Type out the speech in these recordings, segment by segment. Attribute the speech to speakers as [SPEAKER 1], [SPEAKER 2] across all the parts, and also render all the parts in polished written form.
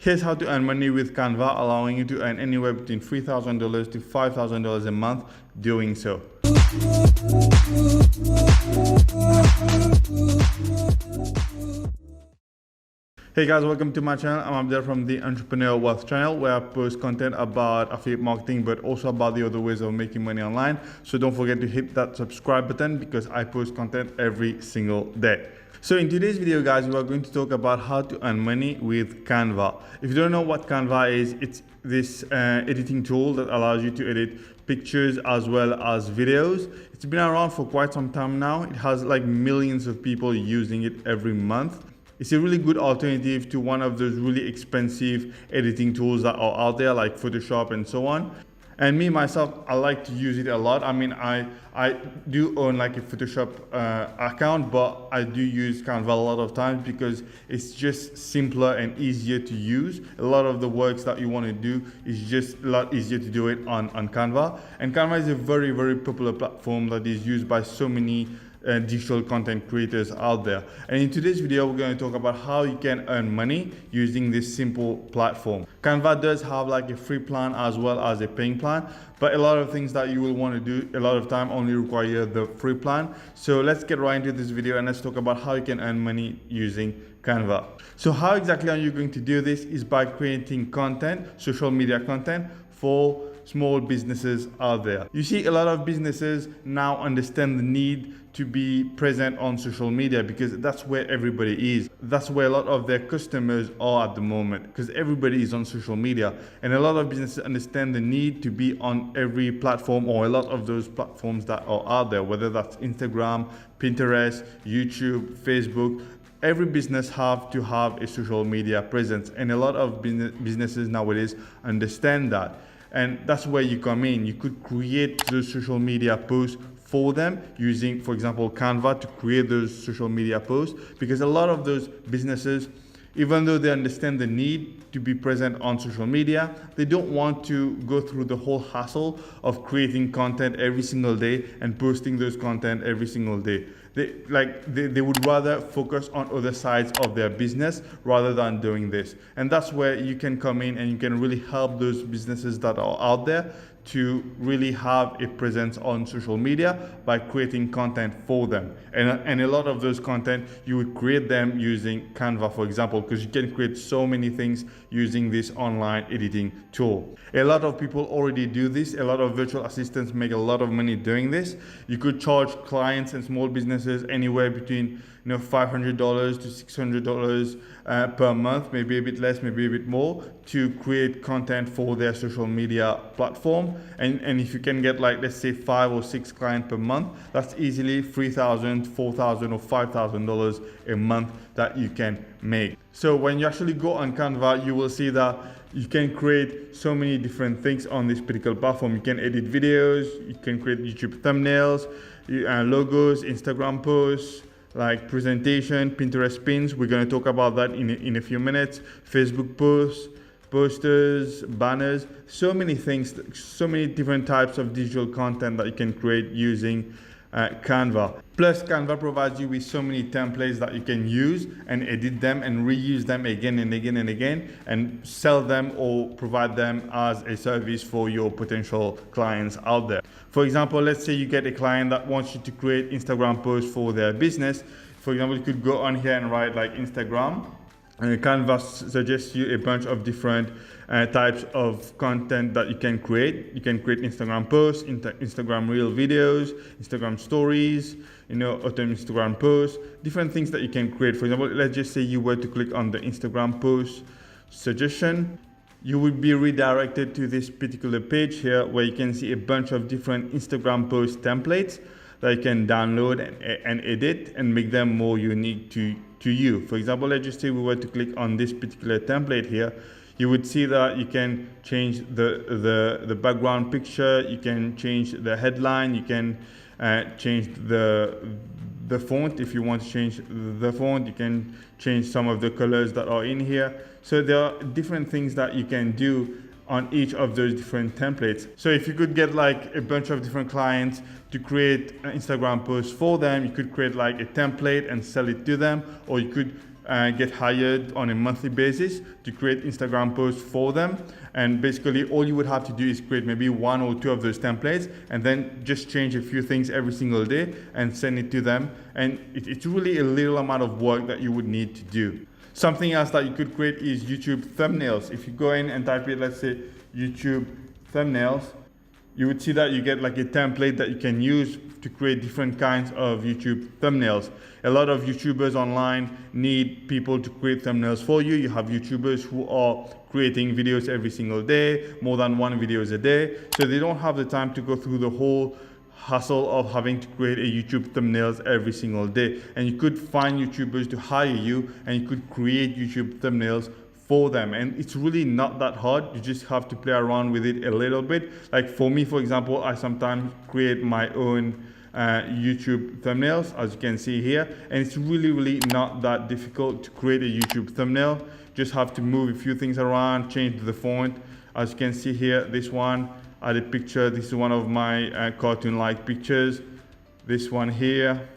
[SPEAKER 1] Here's how to earn money with Canva, allowing you to earn anywhere between $3,000 to $5,000 a month doing so. Hey guys, welcome to my channel. I'm Abdel from the Entrepreneur Wealth channel, where I post content about affiliate marketing, but also about the other ways of making money online. So don't forget to hit that subscribe button because I post content every single day. So in today's video, guys, we are going to talk about how to earn money with Canva. If you don't know what Canva is, it's this editing tool that allows you to edit pictures as well as videos. It's been around for quite some time now. It has like millions of people using it every month. It's a really good alternative to one of those really expensive editing tools that are out there like Photoshop and so on. And me, myself, I like to use it a lot. I mean, I do own like a Photoshop account, but I do use Canva a lot of times because it's just simpler and easier to use. A lot of the works that you want to do is just a lot easier to do it on Canva. And Canva is a very, very popular platform that is used by so many digital content creators out there. And in today's video, we're going to talk about how you can earn money using this simple platform. Canva does have like a free plan as well as a paying plan, but a lot of things that you will want to do a lot of time only require the free plan. So let's get right into this video and let's talk about how you can earn money using Canva. So how exactly are you going to do this is by creating content, social media content for small businesses out there. You see, a lot of businesses now understand the need to be present on social media because that's where everybody is. That's where a lot of their customers are at the moment because everybody is on social media. And a lot of businesses understand the need to be on every platform or a lot of those platforms that are out there, whether that's Instagram, Pinterest, YouTube, Facebook. Every business have to have a social media presence, and a lot of businesses nowadays understand that. And that's where you come in. You could create those social media posts for them using, for example, Canva to create those social media posts, because a lot of those businesses, even though they understand the need to be present on social media, they don't want to go through the whole hassle of creating content every single day and posting those content every single day. They would rather focus on other sides of their business rather than doing this. And that's where you can come in and you can really help those businesses that are out there to really have a presence on social media by creating content for them. And a lot of those content, you would create them using Canva, for example, because you can create so many things using this online editing tool. A lot of people already do this. A lot of virtual assistants make a lot of money doing this. You could charge clients and small businesses anywhere between $500 to $600 per month, maybe a bit less, maybe a bit more, to create content for their social media platform. And if you can get like, let's say 5 or 6 clients per month, that's easily $3,000, $4,000 or $5,000 a month that you can make. So when you actually go on Canva, you will see that you can create so many different things on this particular platform. You can edit videos, you can create YouTube thumbnails, logos, Instagram posts, like presentation, Pinterest pins. We're going to talk about that in a few minutes. Facebook posts, posters, banners, so many things, so many different types of digital content that you can create using Canva. Plus, Canva provides you with so many templates that you can use and edit them and reuse them again and again and again and sell them or provide them as a service for your potential clients out there. For example, let's say you get a client that wants you to create Instagram posts for their business. For example, you could go on here and write like Instagram. Canva suggests you a bunch of different types of content that you can create. You can create Instagram posts, Instagram reel videos, Instagram stories, auto Instagram posts, different things that you can create. For example, let's just say you were to click on the Instagram post suggestion. You would be redirected to this particular page here where you can see a bunch of different Instagram post templates that you can download and edit and make them more unique to you. For example, let's just say we were to click on this particular template here. You would see that you can change the background picture, you can change the headline, you can change the font. If you want to change the font, you can change some of the colors that are in here. So there are different things that you can do on each of those different templates. So if you could get like a bunch of different clients to create an Instagram post for them, you could create like a template and sell it to them, or you could get hired on a monthly basis to create Instagram posts for them. And basically all you would have to do is create maybe 1 or 2 of those templates and then just change a few things every single day and send it to them. And it's really a little amount of work that you would need to do. Something else that you could create is YouTube thumbnails. If you go in and type it, let's say YouTube thumbnails, you would see that you get like a template that you can use to create different kinds of YouTube thumbnails. A lot of YouTubers online need people to create thumbnails for you. You have YouTubers who are creating videos every single day, more than 1 video a day. So they don't have the time to go through the whole hustle of having to create a YouTube thumbnails every single day. And you could find YouTubers to hire you and you could create YouTube thumbnails for them. And it's really not that hard. You just have to play around with it a little bit. Like for me, for example, I sometimes create my own YouTube thumbnails, as you can see here. And it's really not that difficult to create a YouTube thumbnail. Just have to move a few things around, change the font. As you can see here, this one, add a picture. This is one of my cartoon-like pictures. This one here.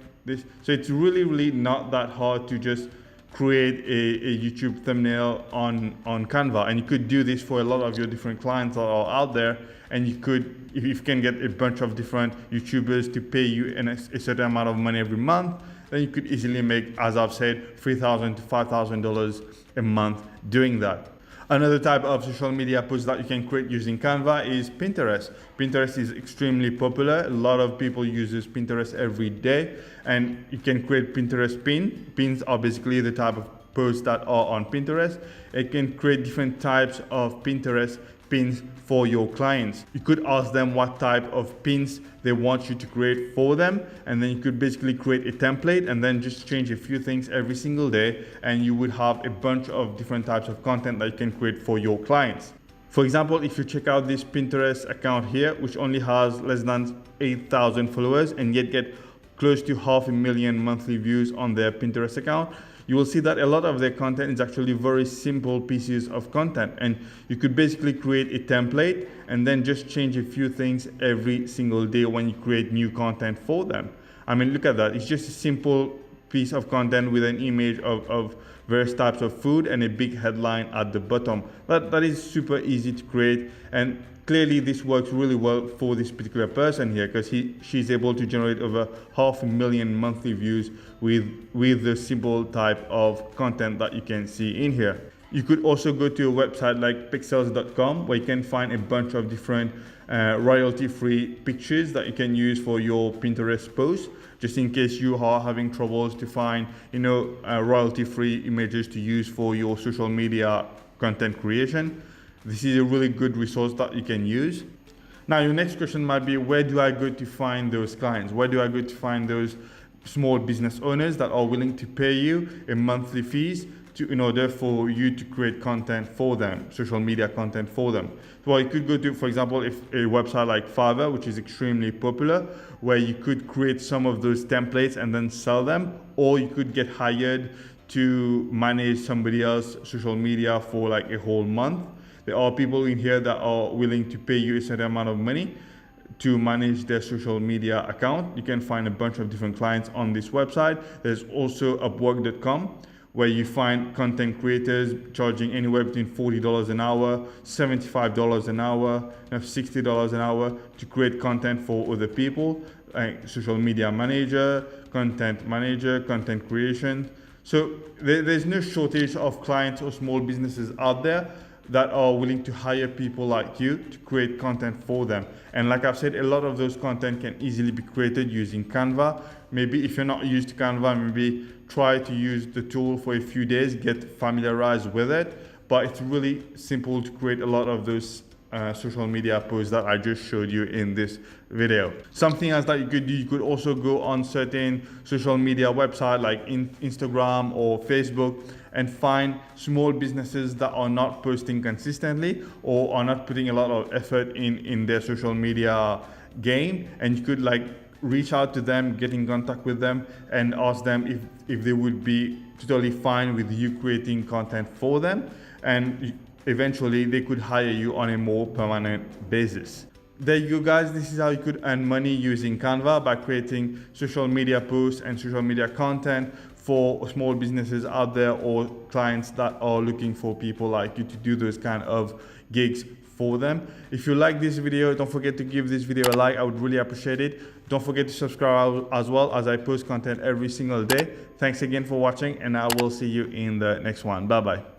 [SPEAKER 1] So it's really not that hard to just create a YouTube thumbnail on Canva. And you could do this for a lot of your different clients that are out there. And you could, if you can get a bunch of different YouTubers to pay you a certain amount of money every month, then you could easily make, as I've said, $3,000 to $5,000 a month doing that. Another type of social media post that you can create using Canva is Pinterest. Pinterest is extremely popular. A lot of people use Pinterest every day, and you can create Pinterest pins. Pins are basically the type of posts that are on Pinterest. You can create different types of Pinterest pins for your clients. You could ask them what type of pins they want you to create for them, and then you could basically create a template and then just change a few things every single day, and you would have a bunch of different types of content that you can create for your clients. For example, if you check out this Pinterest account here, which only has less than 8,000 followers and yet get close to 500,000 monthly views on their Pinterest account, you will see that a lot of their content is actually very simple pieces of content. And you could basically create a template and then just change a few things every single day when you create new content for them. I mean, look at that. It's just a simple piece of content with an image of various types of food and a big headline at the bottom. That is super easy to create. And clearly this works really well for this particular person here, because she's able to generate over 500,000 monthly views with the simple type of content that you can see in here. You could also go to a website like pixels.com where you can find a bunch of different royalty-free pictures that you can use for your Pinterest posts, just in case you are having troubles to find, royalty-free images to use for your social media content creation. This is a really good resource that you can use. Now, your next question might be, where do I go to find those clients? Where do I go to find those small business owners that are willing to pay you a monthly fees in order for you to create content for them, social media content for them? Well, you could go to, for example, if a website like Fiverr, which is extremely popular, where you could create some of those templates and then sell them, or you could get hired to manage somebody else's social media for like a whole month. There are people in here that are willing to pay you a certain amount of money to manage their social media account. You can find a bunch of different clients on this website. There's also upwork.com, where you find content creators charging anywhere between $40 an hour, $75 an hour, $60 an hour to create content for other people, like social media manager, content creation. So there's no shortage of clients or small businesses out there that are willing to hire people like you to create content for them. And like I've said, a lot of those content can easily be created using Canva. Maybe if you're not used to Canva, maybe try to use the tool for a few days, get familiarized with it. But it's really simple to create a lot of those social media posts that I just showed you in this video. Something else that you could do, you could also go on certain social media websites like Instagram or Facebook and find small businesses that are not posting consistently or are not putting a lot of effort in their social media game, and you could like reach out to them, get in contact with them and ask them if they would be totally fine with you creating content for them, and eventually they could hire you on a more permanent basis. There you go, guys. This is how you could earn money using Canva by creating social media posts and social media content for small businesses out there or clients that are looking for people like you to do those kind of gigs for them. If you like this video, don't forget to give this video a like. I would really appreciate it. Don't forget to subscribe as well, as I post content every single day. Thanks again for watching, and I will see you in the next one. Bye bye.